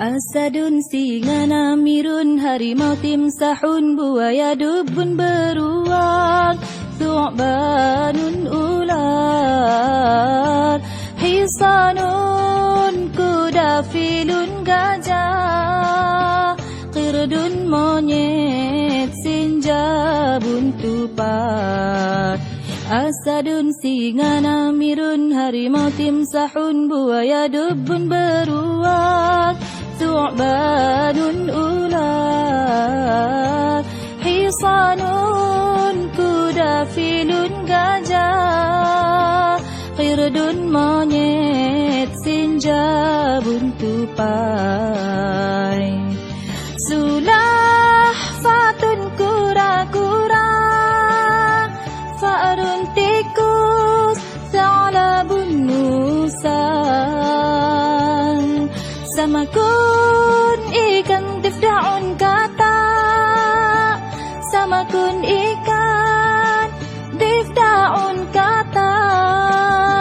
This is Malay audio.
Asadun singa namirun harimau timsahun buaya dubun beruang thu'banun ular hisanun kuda filun gajah qirdun monyet sinjabun tupat. Asadun singa namirun harimau timsahun buaya dubun beruang thu'banun ular hisanun kuda filun gajah qirdun monyet sinjabun tupai. Sulah fatun kura-kura fa'run tikus tha'labun musang samakun ikan tifda'un kata samakun ikan